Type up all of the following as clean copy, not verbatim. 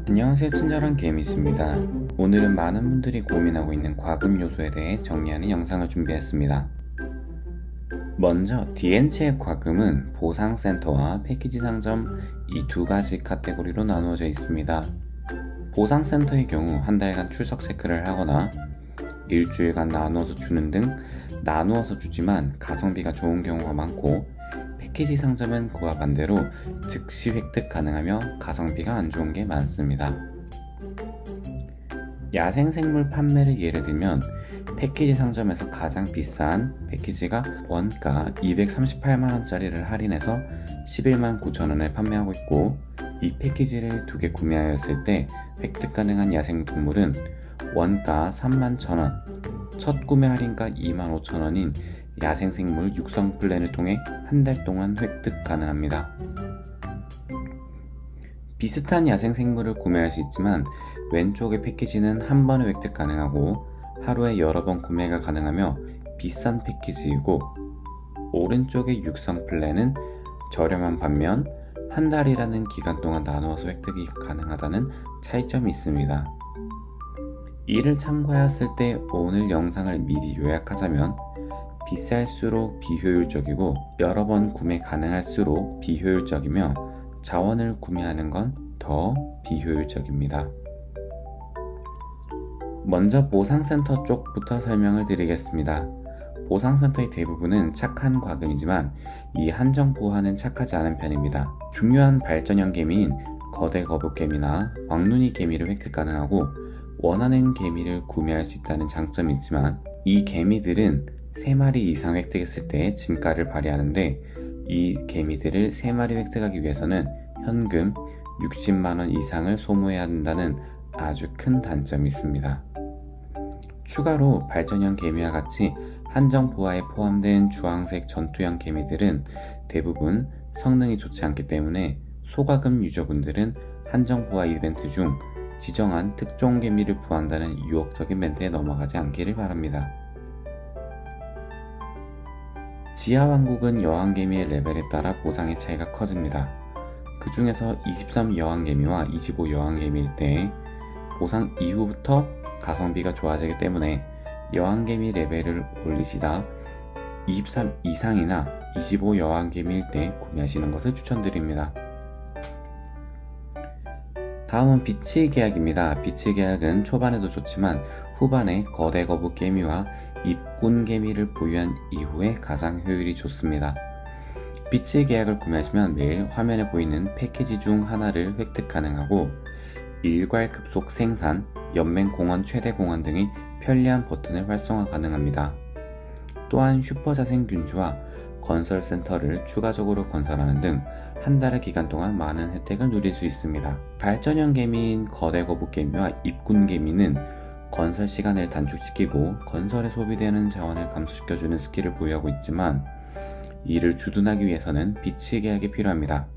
안녕하세요, 친절한 게임이십니다. 오늘은 많은 분들이 고민하고 있는 과금 요소에 대해 정리하는 영상을 준비했습니다. 먼저 DNC의 과금은 보상센터와 패키지 상점 이 두 가지 카테고리로 나누어져 있습니다. 보상센터의 경우 한 달간 출석 체크를 하거나 일주일간 나누어서 주는 등 나누어서 주지만 가성비가 좋은 경우가 많고, 패키지 상점은 그와 반대로 즉시 획득 가능하며 가성비가 안 좋은 게 많습니다. 야생생물 판매를 예를 들면 패키지 상점에서 가장 비싼 패키지가 원가 238만원짜리를 할인해서 11만 9천원에 판매하고 있고, 이 패키지를 2개 구매하였을 때 획득 가능한 야생동물은 원가 3만 1천원, 첫 구매 할인가 2만 5천원인 야생생물 육성 플랜을 통해 한 달 동안 획득 가능합니다. 비슷한 야생생물을 구매할 수 있지만 왼쪽의 패키지는 한 번에 획득 가능하고 하루에 여러 번 구매가 가능하며 비싼 패키지이고, 오른쪽의 육성 플랜은 저렴한 반면 한 달이라는 기간 동안 나누어서 획득이 가능하다는 차이점이 있습니다. 이를 참고하였을 때 오늘 영상을 미리 요약하자면, 비쌀수록 비효율적이고 여러 번 구매 가능할수록 비효율적이며 자원을 구매하는 건 더 비효율적입니다. 먼저 보상센터 쪽부터 설명을 드리겠습니다. 보상센터의 대부분은 착한 과금이지만 이 한정부화는 착하지 않은 편입니다. 중요한 발전형 개미인 거대 거북개미나 왕눈이 개미를 획득 가능하고 원하는 개미를 구매할 수 있다는 장점이 있지만, 이 개미들은 3마리 이상 획득했을 때 진가를 발휘하는데, 이 개미들을 3마리 획득하기 위해서는 현금 60만원 이상을 소모해야 한다는 아주 큰 단점이 있습니다. 추가로 발전형 개미와 같이 한정 부화에 포함된 주황색 전투형 개미들은 대부분 성능이 좋지 않기 때문에 소과금 유저분들은 한정 부화 이벤트 중 지정한 특종 개미를 부한다는 유혹적인 멘트에 넘어가지 않기를 바랍니다. 지하왕국은 여왕개미의 레벨에 따라 보상의 차이가 커집니다. 그 중에서 23 여왕개미와 25 여왕개미일 때 보상 이후부터 가성비가 좋아지기 때문에 여왕개미 레벨을 올리시다 23 이상이나 25 여왕개미일 때 구매하시는 것을 추천드립니다. 다음은 비치 계약입니다. 비치 계약은 초반에도 좋지만 후반에 거대 거북개미와 입군개미를 보유한 이후에 가장 효율이 좋습니다. 비치 계약을 구매하시면 매일 화면에 보이는 패키지 중 하나를 획득 가능하고, 일괄 급속 생산, 연맹 공원 최대 공원 등의 편리한 버튼을 활성화 가능합니다. 또한 슈퍼자생균주와 건설센터를 추가적으로 건설하는 등 한 달의 기간 동안 많은 혜택을 누릴 수 있습니다. 발전형 개미인 거대 거북개미와 입군개미는 건설 시간을 단축시키고 건설에 소비되는 자원을 감소시켜주는 스킬을 보유하고 있지만, 이를 주둔하기 위해서는 비치 계약이 필요합니다.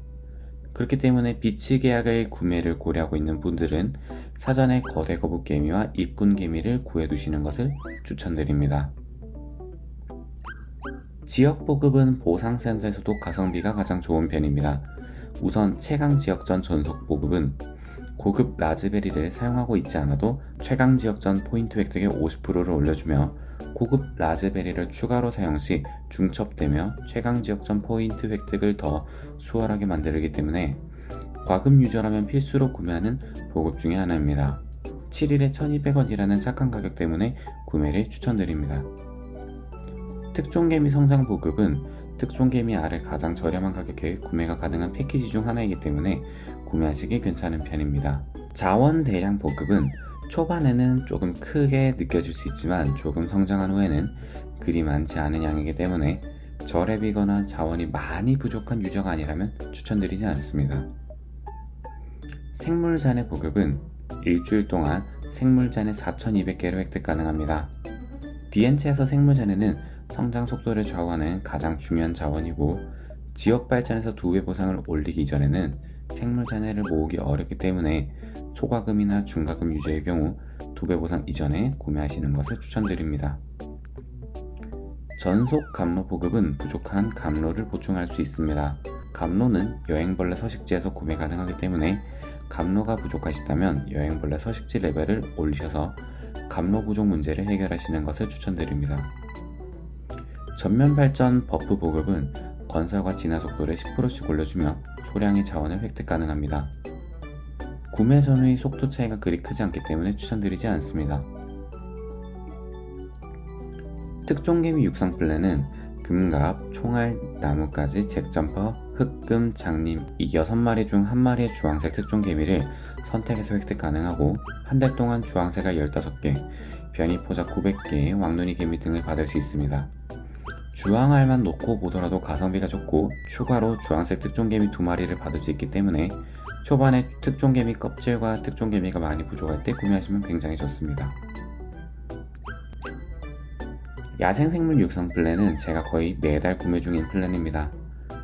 그렇기 때문에 비치 계약의 구매를 고려하고 있는 분들은 사전에 거대 거북개미와 입군개미를 구해두시는 것을 추천드립니다. 지역 보급은 보상센터에서도 가성비가 가장 좋은 편입니다. 우선 최강지역전 전속 보급은 고급 라즈베리를 사용하고 있지 않아도 최강지역전 포인트 획득의 50%를 올려주며, 고급 라즈베리를 추가로 사용 시 중첩되며 최강지역전 포인트 획득을 더 수월하게 만들기 때문에 과금 유저라면 필수로 구매하는 보급 중의 하나입니다. 7일에 1200원이라는 착한 가격 때문에 구매를 추천드립니다. 특종개미 성장 보급은 특종개미 알을 가장 저렴한 가격에 구매가 가능한 패키지 중 하나이기 때문에 구매하시기 괜찮은 편입니다. 자원 대량 보급은 초반에는 조금 크게 느껴질 수 있지만 조금 성장한 후에는 그리 많지 않은 양이기 때문에 저랩이거나 자원이 많이 부족한 유저가 아니라면 추천드리지 않습니다. 생물잔의 보급은 일주일 동안 생물잔의 4200개를 획득 가능합니다. DNC에서 생물잔에는 성장 속도를 좌우하는 가장 중요한 자원이고, 지역 발전에서 2배 보상을 올리기 이전에는 생물잔해를 모으기 어렵기 때문에 초과금이나 중과금 유저의 경우 2배 보상 이전에 구매하시는 것을 추천드립니다. 전속 감로 보급은 부족한 감로를 보충할 수 있습니다. 감로는 여행벌레 서식지에서 구매 가능하기 때문에 감로가 부족하시다면 여행벌레 서식지 레벨을 올리셔서 감로 부족 문제를 해결하시는 것을 추천드립니다. 전면 발전 버프 보급은 건설과 진화 속도를 10%씩 올려주며 소량의 자원을 획득 가능합니다. 구매 전후의 속도 차이가 그리 크지 않기 때문에 추천드리지 않습니다. 특종개미 육성 플랜은 금갑, 총알, 나뭇가지, 잭점퍼, 흑금, 장님 이 6마리 중 1마리의 주황색 특종개미를 선택해서 획득 가능하고 한 달 동안 주황색알 15개, 변이포자 900개, 왕눈이 개미 등을 받을 수 있습니다. 주황알만 놓고 보더라도 가성비가 좋고 추가로 주황색 특종개미 2마리를 받을 수 있기 때문에 초반에 특종개미 껍질과 특종개미가 많이 부족할 때 구매하시면 굉장히 좋습니다. 야생생물 육성 플랜은 제가 거의 매달 구매 중인 플랜입니다.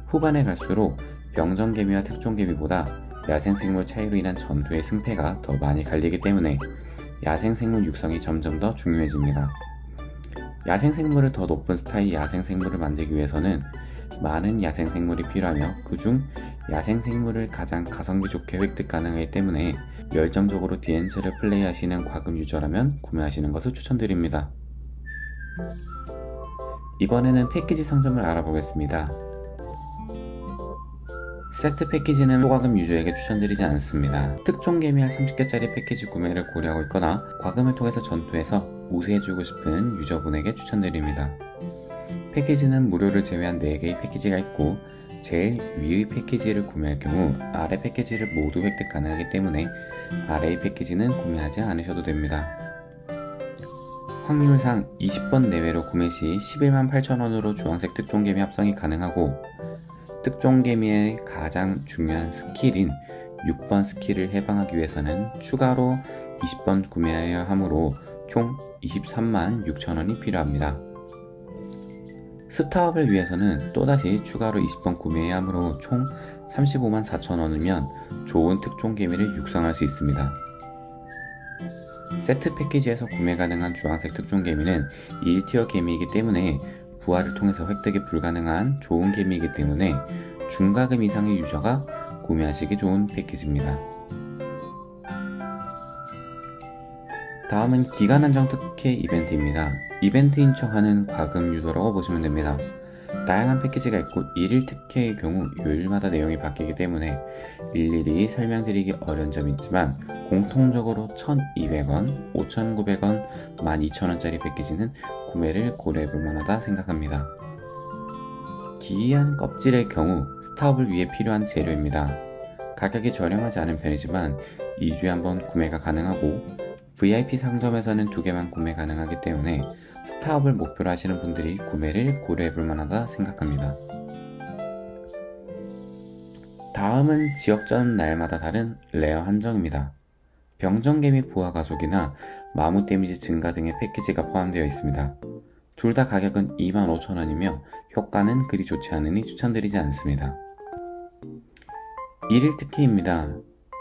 후반에 갈수록 병정개미와 특종개미보다 야생생물 차이로 인한 전투의 승패가 더 많이 갈리기 때문에 야생생물 육성이 점점 더 중요해집니다. 야생생물을 더 높은 스타의 야생생물을 만들기 위해서는 많은 야생생물이 필요하며 그중 야생생물을 가장 가성비 좋게 획득 가능하기 때문에 열정적으로 DNC를 플레이하시는 과금 유저라면 구매하시는 것을 추천드립니다. 이번에는 패키지 상점을 알아보겠습니다. 세트 패키지는 초과금 유저에게 추천드리지 않습니다. 특종개미알 30개짜리 패키지 구매를 고려하고 있거나 과금을 통해서 전투에서 우수해주고 싶은 유저분에게 추천드립니다. 패키지는 무료를 제외한 4개의 패키지가 있고 제일 위의 패키지를 구매할 경우 아래 패키지를 모두 획득 가능하기 때문에 아래의 패키지는 구매하지 않으셔도 됩니다. 확률상 20번 내외로 구매 시 118,000원으로 주황색 특종개미 합성이 가능하고 특종개미의 가장 중요한 스킬인 6번 스킬을 해방하기 위해서는 추가로 20번 구매해야 하므로 총 236,000원이 필요합니다. 스타업을 위해서는 또다시 추가로 20번 구매해야 하므로 총 354,000원이면 좋은 특종개미를 육성할 수 있습니다. 세트 패키지에서 구매 가능한 주황색 특종개미는 1티어 개미이기 때문에 부활을 통해서 획득이 불가능한 좋은 개미이기 때문에 중과금 이상의 유저가 구매하시기 좋은 패키지입니다. 다음은 기간 한정 특혜 이벤트입니다. 이벤트 인척하는 과금 유도라고 보시면 됩니다. 다양한 패키지가 있고 1일 특혜의 경우 요일마다 내용이 바뀌기 때문에 일일이 설명드리기 어려운 점이 있지만 공통적으로 1,200원, 5,900원, 12,000원짜리 패키지는 구매를 고려해볼 만하다 생각합니다. 기이한 껍질의 경우 스타업을 위해 필요한 재료입니다. 가격이 저렴하지 않은 편이지만 2주에 한번 구매가 가능하고 VIP 상점에서는 2개만 구매 가능하기 때문에 스타업을 목표로 하시는 분들이 구매를 고려해볼 만하다 생각합니다. 다음은 지역전 날마다 다른 레어 한정입니다. 병정개미 부하 가속이나 마무 데미지 증가 등의 패키지가 포함되어 있습니다. 둘 다 가격은 25,000원이며 효과는 그리 좋지 않으니 추천드리지 않습니다. 1일 특혜입니다.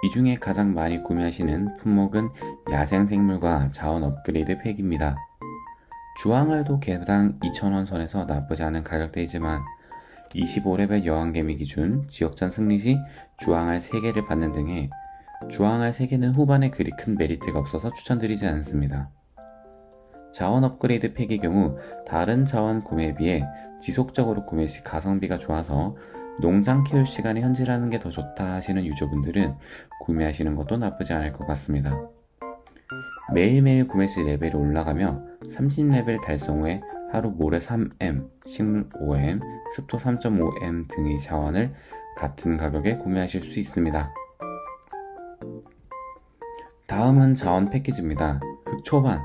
이 중에 가장 많이 구매하시는 품목은 야생생물과 자원 업그레이드 팩입니다. 주황알도 개당 2,000원 선에서 나쁘지 않은 가격대이지만 25레벨 여왕개미 기준 지역전 승리 시 주황알 3개를 받는 등의 주황알 3개는 후반에 그리 큰 메리트가 없어서 추천드리지 않습니다. 자원 업그레이드 팩의 경우 다른 자원 구매에 비해 지속적으로 구매 시 가성비가 좋아서 농장 키울 시간에 현질하는 게 더 좋다 하시는 유저분들은 구매하시는 것도 나쁘지 않을 것 같습니다. 매일매일 구매 시 레벨이 올라가며 30레벨 달성 후에 하루 모래 3M, 식물 5M, 습도 3.5M 등의 자원을 같은 가격에 구매하실 수 있습니다. 다음은 자원 패키지입니다. 극초반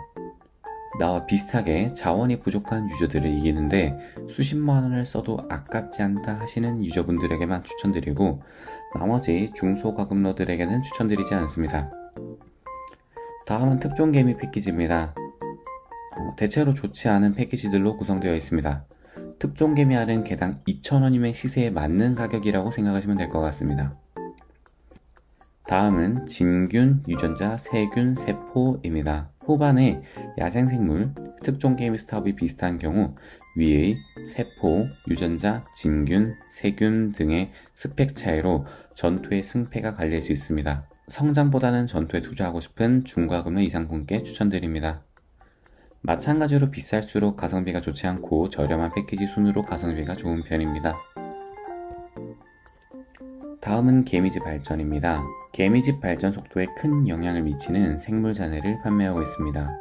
나와 비슷하게 자원이 부족한 유저들을 이기는데 수십만원을 써도 아깝지 않다 하시는 유저분들에게만 추천드리고 나머지 중소과금러들에게는 추천드리지 않습니다. 다음은 특종개미 패키지입니다. 대체로 좋지 않은 패키지들로 구성되어 있습니다. 특종개미 알은 개당 2,000원이면 시세에 맞는 가격이라고 생각하시면 될 것 같습니다. 다음은 진균, 유전자, 세균, 세포입니다. 후반에 야생생물, 특종개미 스타업이 비슷한 경우 위의 세포, 유전자, 진균, 세균 등의 스펙 차이로 전투의 승패가 갈릴 수 있습니다. 성장보다는 전투에 투자하고 싶은 중과금의 이상분께 추천드립니다. 마찬가지로 비쌀수록 가성비가 좋지 않고 저렴한 패키지 순으로 가성비가 좋은 편입니다. 다음은 개미집 발전입니다. 개미집 발전 속도에 큰 영향을 미치는 생물잔해를 판매하고 있습니다.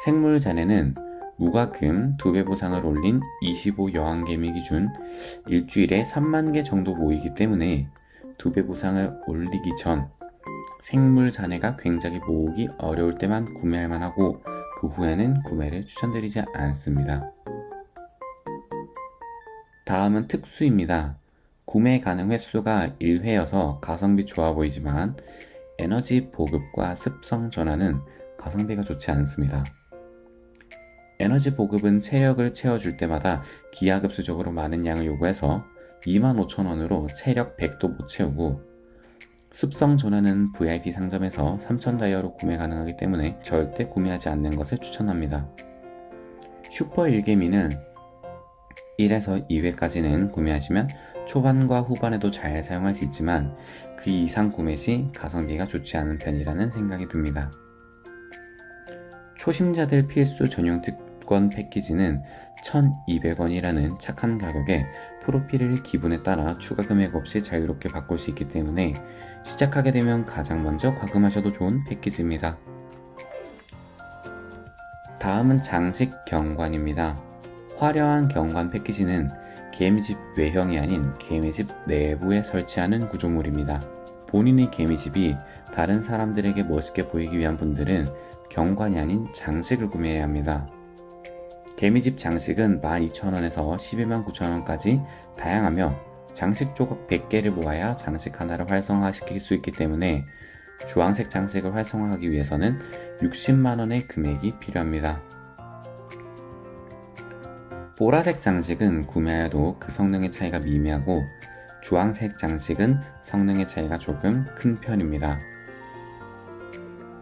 생물잔해는 무과금 2배 보상을 올린 25 여왕개미 기준 일주일에 3만 개 정도 모이기 때문에 2배 보상을 올리기 전 생물잔해가 굉장히 모으기 어려울 때만 구매할 만하고 그 후에는 구매를 추천드리지 않습니다. 다음은 특수입니다. 구매 가능 횟수가 1회여서 가성비 좋아 보이지만 에너지 보급과 습성 전환은 가성비가 좋지 않습니다. 에너지 보급은 체력을 채워줄 때마다 기하급수적으로 많은 양을 요구해서 25,000원으로 체력 100도 못 채우고, 습성 전환은 VIP 상점에서 3,000다이어로 구매 가능하기 때문에 절대 구매하지 않는 것을 추천합니다. 슈퍼 일개미는 1에서 2회까지는 구매하시면 초반과 후반에도 잘 사용할 수 있지만 그 이상 구매 시 가성비가 좋지 않은 편이라는 생각이 듭니다. 초심자들 필수 전용 특권 패키지는 1,200원이라는 착한 가격에 프로필을 기분에 따라 추가 금액 없이 자유롭게 바꿀 수 있기 때문에 시작하게 되면 가장 먼저 과금하셔도 좋은 패키지입니다. 다음은 장식 경관입니다. 화려한 경관 패키지는 개미집 외형이 아닌 개미집 내부에 설치하는 구조물입니다. 본인의 개미집이 다른 사람들에게 멋있게 보이기 위한 분들은 경관이 아닌 장식을 구매해야 합니다. 개미집 장식은 12,000원에서 129,000원까지 다양하며 장식 조각 100개를 모아야 장식 하나를 활성화시킬 수 있기 때문에 주황색 장식을 활성화하기 위해서는 60만원의 금액이 필요합니다. 보라색 장식은 구매해도 그 성능의 차이가 미미하고 주황색 장식은 성능의 차이가 조금 큰 편입니다.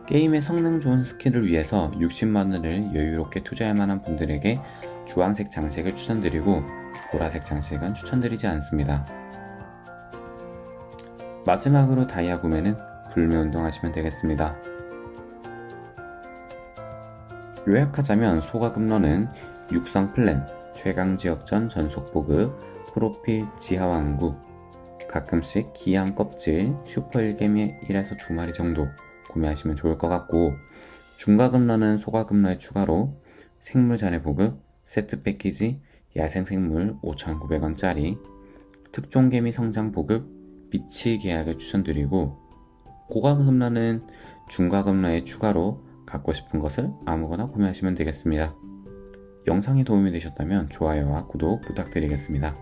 게임의 성능 좋은 스킨을 위해서 60만원을 여유롭게 투자할 만한 분들에게 주황색 장식을 추천드리고 보라색 장식은 추천드리지 않습니다. 마지막으로 다이아 구매는 불매운동 하시면 되겠습니다. 요약하자면 소가금러는 육성 플랜, 최강지역전 전속보급, 프로필 지하왕국, 가끔씩 기한 껍질, 슈퍼 일개미 1에서 2마리 정도 구매하시면 좋을 것 같고, 중과금러는 소가금러에 추가로 생물잔해 보급, 세트 패키지, 야생생물 5,900원짜리, 특종개미 성장 보급, 비치 계약을 추천드리고, 고가금러는 중과금러에 추가로 갖고 싶은 것을 아무거나 구매하시면 되겠습니다. 영상이 도움이 되셨다면 좋아요와 구독 부탁드리겠습니다.